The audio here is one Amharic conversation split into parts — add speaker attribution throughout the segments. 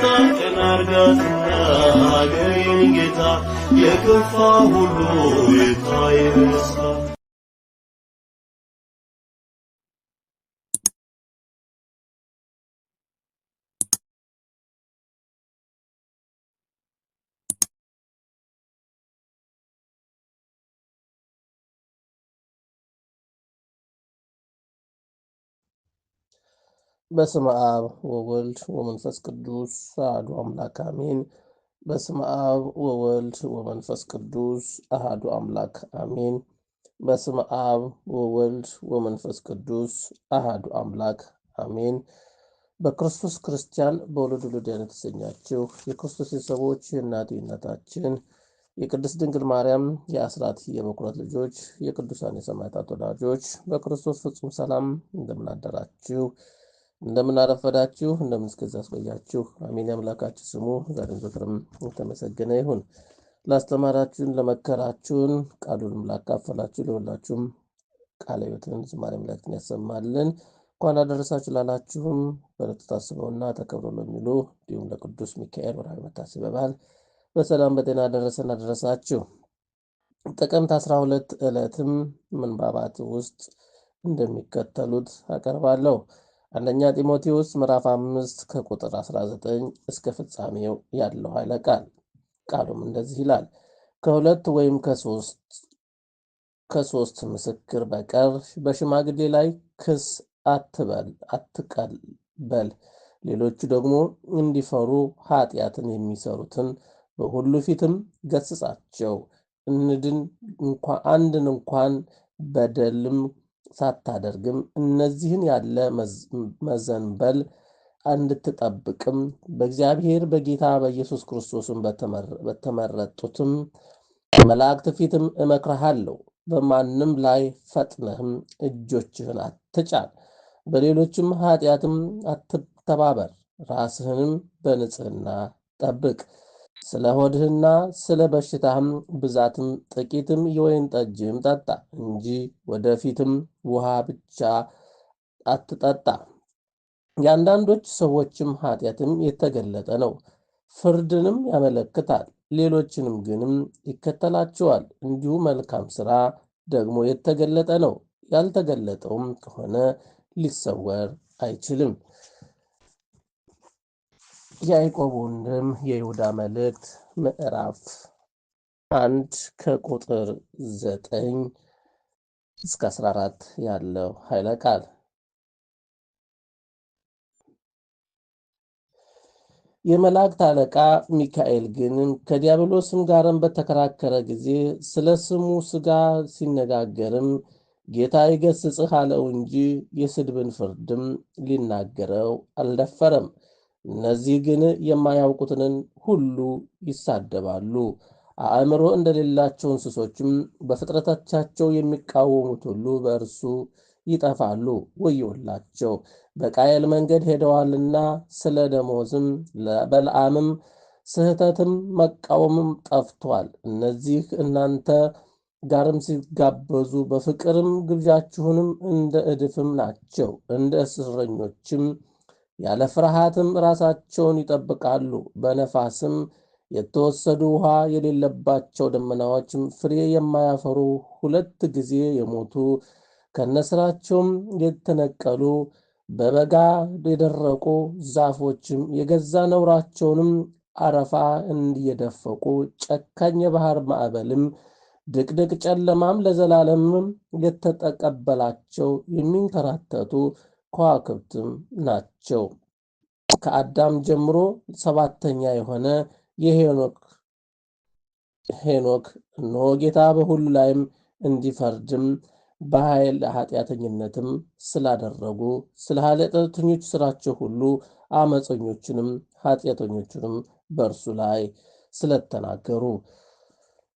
Speaker 1: በደስታ ቀን አርጋትና ሀገሬን ጌታ የከፋ ሁሉ ይታይሳ።
Speaker 2: በስመ አብ ወወልድ ወመንፈስ ቅዱስ አሐዱ አምላክ አሜን። በስመ አብ ወወልድ ወመንፈስ ቅዱስ አሐዱ አምላክ አሜን። በስመ አብ ወወልድ ወመንፈስ ቅዱስ አሐዱ አምላክ አሜን። በክርስቶስ ክርስቲያን በወለዱ ልደን የተሰኛችሁ የክርስቶስ ቤተሰቦች የእናታችን የቅድስት ድንግል ማርያም የአስራት የበኩራት ልጆች የቅዱሳን የሰማዕታት ወዳጆች በክርስቶስ ፍጹም ሰላም እንደምን አደራችሁ፣ እንደምን አረፈዳችሁ፣ እንደምን እስከዚያ አስቆያችሁ። አሜን። አምላካችሁ ስሙ ዛሬም ዘወትርም የተመሰገነ ይሁን። ላስተማራችሁን፣ ለመከራችሁን፣ ቃሉንም ላካፈላችሁ ለሁላችሁም ቃለ ሕይወትን ዝማሬ መላእክትን ያሰማልን። እንኳን አደረሳችሁ ላላችሁም በዕለቱ ታስበውና ተከብረው ለሚሉ እንዲሁም ለቅዱስ ሚካኤል ወርኃዊ መታሰቢያ በዓል በሰላም በጤና አደረሰን አደረሳችሁ። ጥቅምት 12 ዕለትም ምንባባት ውስጥ እንደሚከተሉት አቀርባለሁ። አንደኛ ጢሞቴዎስ ምዕራፍ 5 ከቁጥር 19 እስከ ፍጻሜው ያለው ኃይለ ቃል። ቃሉም እንደዚህ ይላል። ከሁለት ወይም ከሶስት ምስክር በቀር በሽማግሌ ላይ ክስ አትቀበል። ሌሎቹ ደግሞ እንዲፈሩ ኃጢአትን የሚሰሩትን በሁሉ ፊትም ገስጻቸው። አንድን እንኳን በደልም ሳታደርግም እነዚህን ያለ መዘንበል እንድትጠብቅም በእግዚአብሔር በጌታ በኢየሱስ ክርስቶስም በተመረጡትም መላእክት ፊትም እመክርሃለሁ። በማንም ላይ ፈጥነህም እጆችህን አትጫን፣ በሌሎችም ኃጢአትም አትተባበር። ራስህንም በንጽህና ጠብቅ። ስለ ሆድህና ስለ በሽታህም ብዛትም ጥቂትም የወይን ጠጅም ጠጣ እንጂ ወደፊትም ውሃ ብቻ አትጠጣ። የአንዳንዶች ሰዎችም ኃጢአትም የተገለጠ ነው፣ ፍርድንም ያመለክታል። ሌሎችንም ግንም ይከተላቸዋል። እንዲሁ መልካም ሥራ ደግሞ የተገለጠ ነው፣ ያልተገለጠውም ከሆነ ሊሰወር አይችልም። ያዕቆብ ወንድም የይሁዳ መልእክት ምዕራፍ 1 ከቁጥር 9 እስከ 14 ያለው ኃይለ ቃል። የመላእክት አለቃ ሚካኤል ግን ከዲያብሎስም ጋርም በተከራከረ ጊዜ ስለ ስሙ ሥጋ ሲነጋገርም ጌታ ይገሥጽህ አለው እንጂ የስድብን ፍርድም ሊናገረው አልደፈረም። እነዚህ ግን የማያውቁትን ሁሉ ይሳደባሉ። አእምሮ እንደሌላቸው እንስሶችም በፍጥረቶቻቸው የሚቃወሙት ሁሉ በእርሱ ይጠፋሉ። ወዮላቸው! በቃየል መንገድ ሄደዋልና ስለ ደሞዝም በለዓምም ስህተትም መቃወምም ጠፍቷል። እነዚህ እናንተ ጋርም ሲጋበዙ በፍቅርም ግብዣችሁንም እንደ እድፍም ናቸው። እንደ እስረኞችም ያለ ፍርሃትም ራሳቸውን ይጠብቃሉ። በነፋስም የተወሰዱ ውሃ የሌለባቸው ደመናዎችም ፍሬ የማያፈሩ 2 ጊዜ የሞቱ ከነስራቸውም የተነቀሉ በበጋ የደረቁ ዛፎችም የገዛ ነውራቸውንም አረፋ እንዲየደፈቁ ጨካኝ የባህር ማዕበልም ድቅድቅ ጨለማም ለዘላለምም የተቀበላቸው የሚንከራተቱ ከዋክብትም ናቸው። ከአዳም ጀምሮ 7ተኛ የሆነ የሄኖክ እነሆ ጌታ በሁሉ ላይም እንዲፈርድም በኃይል ኃጢአተኝነትም ስላደረጉ ስለ ኃጢአተኞች ስራቸው ሁሉ አመፀኞችንም ኃጢአተኞችንም በእርሱ ላይ ስለተናገሩ።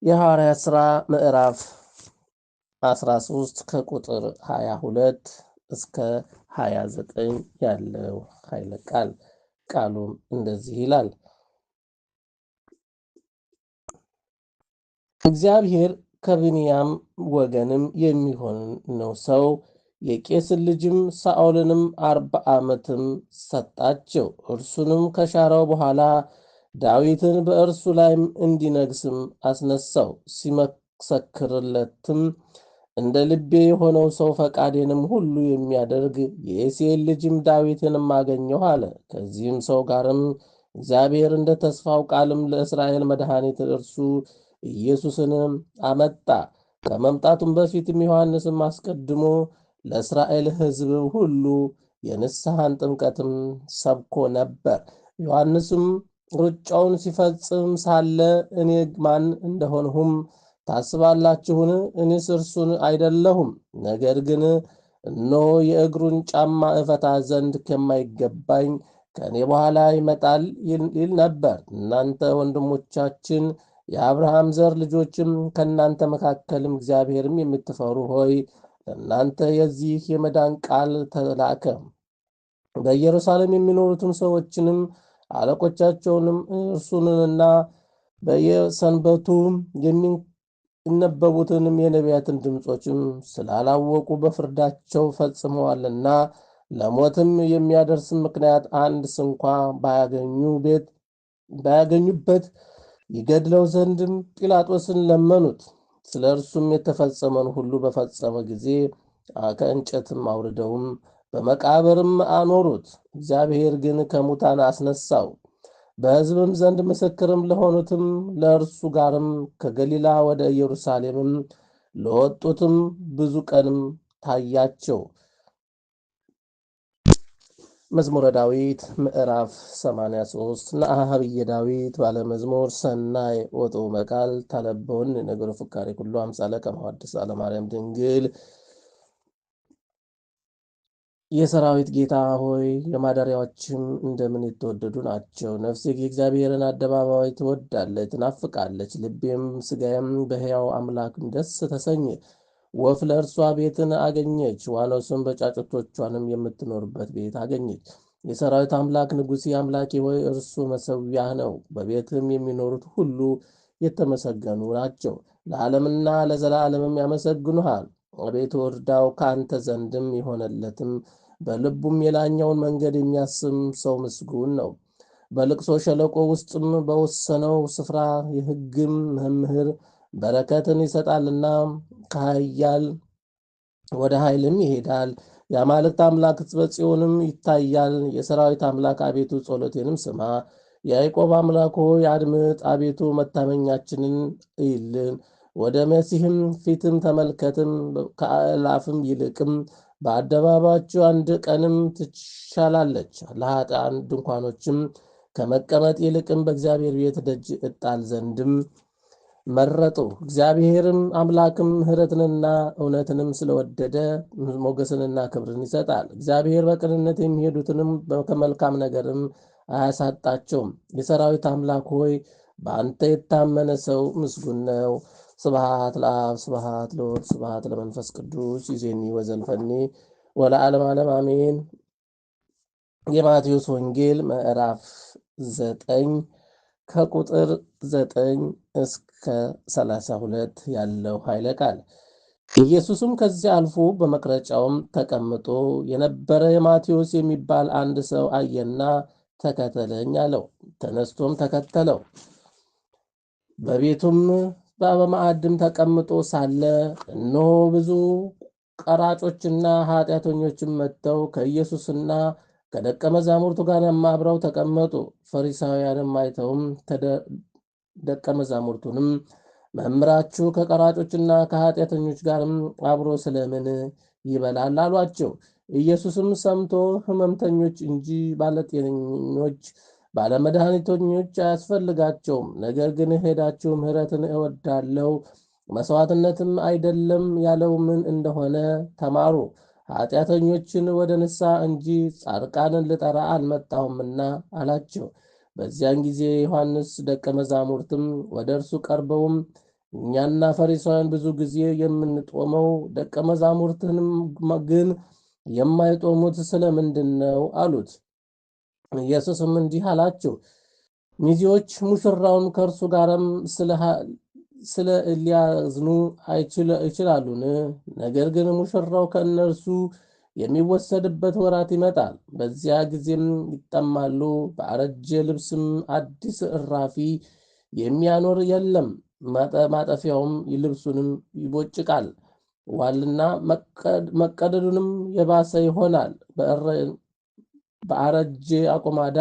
Speaker 2: የሐዋርያት ሥራ ምዕራፍ 13 ከቁጥር 22 እስከ 29 ያለው ኃይለ ቃል። ቃሉም እንደዚህ ይላል። እግዚአብሔር ከብንያም ወገንም የሚሆን ነው ሰው የቄስን ልጅም ሳኦልንም 40 ዓመትም ሰጣቸው። እርሱንም ከሻረው በኋላ ዳዊትን በእርሱ ላይም እንዲነግስም አስነሳው። ሲመሰክርለትም እንደ ልቤ የሆነው ሰው ፈቃዴንም ሁሉ የሚያደርግ የእሴይን ልጅም ዳዊትንም አገኘሁ አለ። ከዚህም ሰው ጋርም እግዚአብሔር እንደ ተስፋው ቃልም ለእስራኤል መድኃኒት እርሱ ኢየሱስንም አመጣ። ከመምጣቱም በፊትም ዮሐንስም አስቀድሞ ለእስራኤል ሕዝብ ሁሉ የንስሐን ጥምቀትም ሰብኮ ነበር። ዮሐንስም ሩጫውን ሲፈጽም ሳለ እኔ ማን እንደሆንሁም ታስባላችሁን? እኔስ እርሱን አይደለሁም። ነገር ግን እነሆ የእግሩን ጫማ እፈታ ዘንድ ከማይገባኝ ከእኔ በኋላ ይመጣል ይል ነበር። እናንተ ወንድሞቻችን የአብርሃም ዘር ልጆችም ከእናንተ መካከልም እግዚአብሔርም የምትፈሩ ሆይ ለእናንተ የዚህ የመዳን ቃል ተላከ። በኢየሩሳሌም የሚኖሩትን ሰዎችንም አለቆቻቸውንም እርሱንና በየሰንበቱ የሚነበቡትንም የነቢያትን ድምፆችም ስላላወቁ በፍርዳቸው ፈጽመዋልና ለሞትም የሚያደርስ ምክንያት አንድ ስንኳ ባያገኙበት ይገድለው ዘንድም ጲላጦስን ለመኑት። ስለ እርሱም የተፈጸመን ሁሉ በፈጸመ ጊዜ ከእንጨትም አውርደውም በመቃብርም አኖሩት። እግዚአብሔር ግን ከሙታን አስነሳው። በሕዝብም ዘንድ ምስክርም ለሆኑትም ለእርሱ ጋርም ከገሊላ ወደ ኢየሩሳሌምም ለወጡትም ብዙ ቀንም ታያቸው። መዝሙረ ዳዊት ምዕራፍ 83 ንአሃብየ ዳዊት ባለመዝሙር ሰናይ ወጡ መቃል ታለበውን ነገሩ ፍካሬ ኩሉ አምሳለ ከመሐድስ አለማርያም ድንግል። የሰራዊት ጌታ ሆይ የማደሪያዎችም እንደምን የተወደዱ ናቸው። ነፍሴ የእግዚአብሔርን አደባባይ ትወዳለች ትናፍቃለች። ልቤም ሥጋዬም በሕያው አምላክም ደስ ተሰኘ። ወፍ ለእርሷ ቤትን አገኘች፣ ዋኖስም በጫጩቶቿንም የምትኖርበት ቤት አገኘች። የሰራዊት አምላክ ንጉሴ አምላኬ ሆይ እርሱ መሠዊያህ ነው። በቤትም የሚኖሩት ሁሉ የተመሰገኑ ናቸው። ለዓለምና ለዘላለምም ያመሰግኑሃል። አቤቱ እርዳው፣ ከአንተ ዘንድም የሆነለትም በልቡም የላኛውን መንገድ የሚያስብ ሰው ምስጉን ነው። በልቅሶ ሸለቆ ውስጥም በወሰነው ስፍራ የሕግም መምህር በረከትን ይሰጣልና ከኃያል ወደ ኃይልም ይሄዳል። የአማልክት አምላክ በጽዮንም ይታያል። የሰራዊት አምላክ አቤቱ ጸሎቴንም ስማ። የያዕቆብ አምላክ ሆይ አድምጥ። አቤቱ መታመኛችንን እይልን። ወደ መሲህም ፊትም ተመልከትም። ከአእላፍም ይልቅም በአደባባያችሁ አንድ ቀንም ትሻላለች። ለኃጥአን ድንኳኖችም ከመቀመጥ ይልቅም በእግዚአብሔር ቤት ደጅ እጣል ዘንድም መረጡ። እግዚአብሔርም አምላክም ምሕረትንና እውነትንም ስለወደደ ሞገስንና ክብርን ይሰጣል። እግዚአብሔር በቅንነት የሚሄዱትንም ከመልካም ነገርም አያሳጣቸውም። የሰራዊት አምላክ ሆይ በአንተ የታመነ ሰው ምስጉን ነው። ስብሐት ለአብ ስብሐት ለወልድ ስብሐት ለመንፈስ ቅዱስ ይዜኒ ወዘልፈኒ ወለዓለመ ዓለም አሜን። የማቴዎስ ወንጌል ምዕራፍ 9 ከቁጥር 9 እስከ 32 ያለው ኃይለ ቃል። ኢየሱስም ከዚያ አልፎ በመቅረጫውም ተቀምጦ የነበረ የማቴዎስ የሚባል አንድ ሰው አየና ተከተለኝ አለው። ተነስቶም ተከተለው። በቤቱም በማዕድም ተቀምጦ ሳለ እነሆ ብዙ ቀራጮችና ኃጢአተኞችም መጥተው ከኢየሱስና ከደቀ መዛሙርቱ ጋር አብረው ተቀመጡ። ፈሪሳውያንም አይተውም ደቀ መዛሙርቱንም መምህራችሁ ከቀራጮችና ከኃጢአተኞች ጋርም አብሮ ስለምን ይበላል አሏቸው። ኢየሱስም ሰምቶ ሕመምተኞች እንጂ ባለጤነኞች ባለመድኃኒተኞች አያስፈልጋቸውም፣ ነገር ግን ሄዳችሁ ምሕረትን እወዳለሁ መሥዋዕትነትም አይደለም ያለው ምን እንደሆነ ተማሩ። ኃጢአተኞችን ወደ ንስሐ እንጂ ጻድቃንን ልጠራ አልመጣሁምና አላቸው። በዚያን ጊዜ ዮሐንስ ደቀ መዛሙርትም ወደ እርሱ ቀርበውም እኛና ፈሪሳውያን ብዙ ጊዜ የምንጦመው ደቀ መዛሙርትንም ግን የማይጦሙት ስለምንድን ነው አሉት። ኢየሱስም እንዲህ አላቸው፣ ሚዜዎች ሙሽራውን ከእርሱ ጋርም ስለ ሊያዝኑ ይችላሉን? ነገር ግን ሙሽራው ከእነርሱ የሚወሰድበት ወራት ይመጣል። በዚያ ጊዜም ይጠማሉ። በአረጀ ልብስም አዲስ እራፊ የሚያኖር የለም። ማጠፊያውም ልብሱንም ይቦጭቃል፣ ዋልና መቀደዱንም የባሰ ይሆናል። በአረጀ አቁማዳ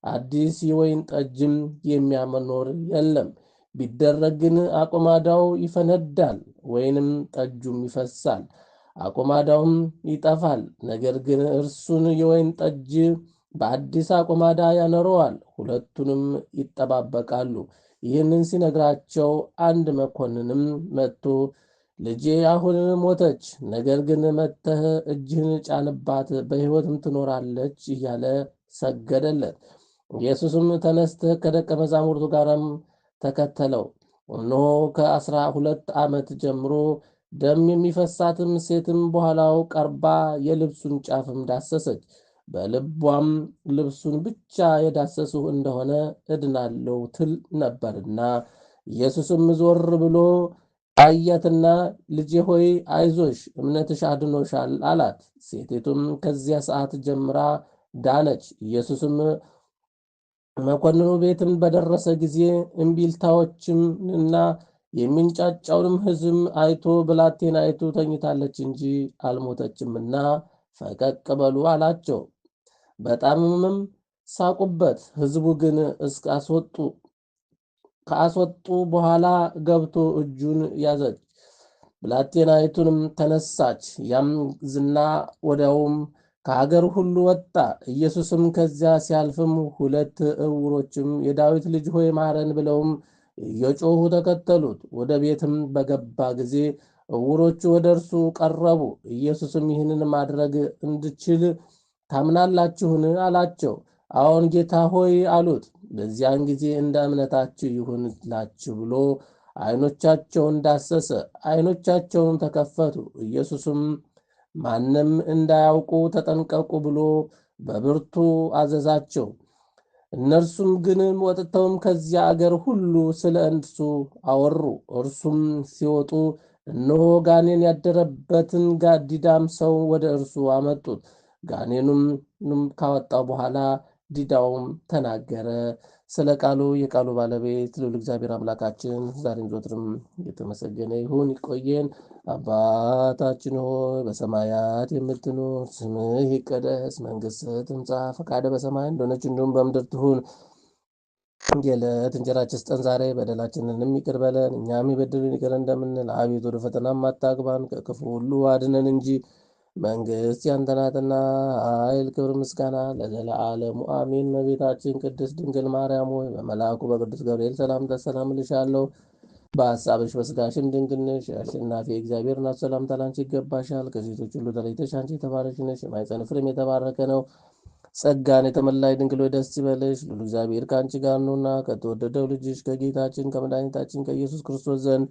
Speaker 2: አዲስ የወይን ጠጅም የሚያኖር የለም። ቢደረግ ግን አቁማዳው ይፈነዳል፣ ወይንም ጠጁም ይፈሳል፣ አቁማዳውም ይጠፋል። ነገር ግን እርሱን የወይን ጠጅ በአዲስ አቁማዳ ያኖረዋል፣ ሁለቱንም ይጠባበቃሉ። ይህንን ሲነግራቸው አንድ መኮንንም መጥቶ ልጄ አሁን ሞተች፣ ነገር ግን መጥተህ እጅህን ጫንባት፣ በሕይወትም ትኖራለች እያለ ሰገደለት። ኢየሱስም ተነስተህ ከደቀ መዛሙርቱ ጋርም ተከተለው። እነሆ ከ12 ዓመት ጀምሮ ደም የሚፈሳትም ሴትም በኋላው ቀርባ የልብሱን ጫፍም ዳሰሰች። በልቧም ልብሱን ብቻ የዳሰስሁ እንደሆነ እድናለሁ ትል ነበርና። ኢየሱስም ዞር ብሎ አያትና ልጄ ሆይ አይዞሽ፣ እምነትሽ አድኖሻል አላት። ሴቲቱም ከዚያ ሰዓት ጀምራ ዳነች። ኢየሱስም መኮንኑ ቤትም በደረሰ ጊዜ እምቢልታዎችምና የሚንጫጫውንም ሕዝብ አይቶ ብላቴናይቱ ተኝታለች እንጂ አልሞተችምና ፈቀቅ በሉ አላቸው። በጣምም ሳቁበት። ሕዝቡ ግን ከአስወጡ በኋላ ገብቶ እጁን ያዘች፣ ብላቴናይቱንም ተነሳች። ያም ዝና ወዲያውም ከሀገር ሁሉ ወጣ። ኢየሱስም ከዚያ ሲያልፍም ሁለት ዕውሮችም የዳዊት ልጅ ሆይ ማረን ብለውም እየጮሁ ተከተሉት። ወደ ቤትም በገባ ጊዜ ዕውሮቹ ወደ እርሱ ቀረቡ። ኢየሱስም ይህንን ማድረግ እንድችል ታምናላችሁን አላቸው። አዎን ጌታ ሆይ አሉት። በዚያን ጊዜ እንደ እምነታችሁ ይሁንላችሁ ብሎ ዓይኖቻቸውን ዳሰሰ፣ ዓይኖቻቸውን ተከፈቱ። ኢየሱስም ማንም እንዳያውቁ ተጠንቀቁ ብሎ በብርቱ አዘዛቸው። እነርሱም ግን ወጥተውም ከዚያ አገር ሁሉ ስለ እርሱ አወሩ። እርሱም ሲወጡ እነሆ ጋኔን ያደረበትን ዲዳም ሰው ወደ እርሱ አመጡት። ጋኔኑም ካወጣው በኋላ ዲዳውም ተናገረ። ስለ ቃሉ የቃሉ ባለቤት ልዑል እግዚአብሔር አምላካችን ዛሬም ዘወትርም የተመሰገነ ይሁን። ይቆየን። አባታችን ሆይ በሰማያት የምትኖር፣ ስምህ ይቀደስ፣ መንግሥትህ ትምጻ፣ ፈቃድህ በሰማይ እንደሆነች እንዲሁም በምድር ትሁን። የዕለት እንጀራችንን ስጠን ዛሬ፣ በደላችንንም ይቅር በለን እኛም የበደሉንን ይቅር እንደምንል፣ አቤቱ ወደ ፈተናም አታግባን ከክፉ ሁሉ አድነን እንጂ መንግሥት ያንተ ናትና፣ ኃይል፣ ክብር፣ ምስጋና ለዘለዓለሙ አሜን። እመቤታችን ቅድስት ድንግል ማርያም ሆይ በመልአኩ በቅዱስ ገብርኤል ሰላምታ ሰላም እልሻለሁ። በሐሳብሽ በሥጋሽም ድንግል ነሽ። አሸናፊ እግዚአብሔር እናት ሰላምታ ላንቺ ይገባሻል። ከሴቶች ሁሉ ተለይተሽ አንቺ የተባረክሽ ነሽ፣ የማኅፀንሽ ፍሬም የተባረከ ነው። ጸጋን የተመላሽ ድንግል ሆይ ደስ ይበልሽ፣ ልዑል እግዚአብሔር ከአንቺ ጋር ነውና፣ ከተወደደው ልጅሽ ከጌታችን ከመድኃኒታችን ከኢየሱስ ክርስቶስ ዘንድ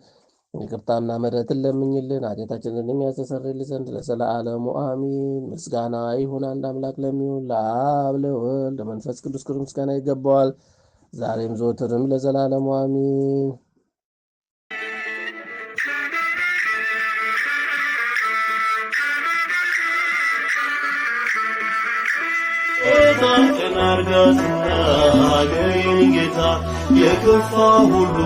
Speaker 2: ይቅርታና ምሕረትን ለምኝልን ኃጢአታችንን የሚያስተሰርይልን ዘንድ ለዘለዓለሙ አሜን። ምስጋና ይሁን አንድ አምላክ ለሚሆን ለአብ ለወልድ ለመንፈስ ቅዱስ ክብር ምስጋና ይገባዋል፣ ዛሬም ዘወትርም ለዘላለሙ አሜን።
Speaker 1: ቀን አርጋትና አገሬን ጌታ የከፋ ሁሉ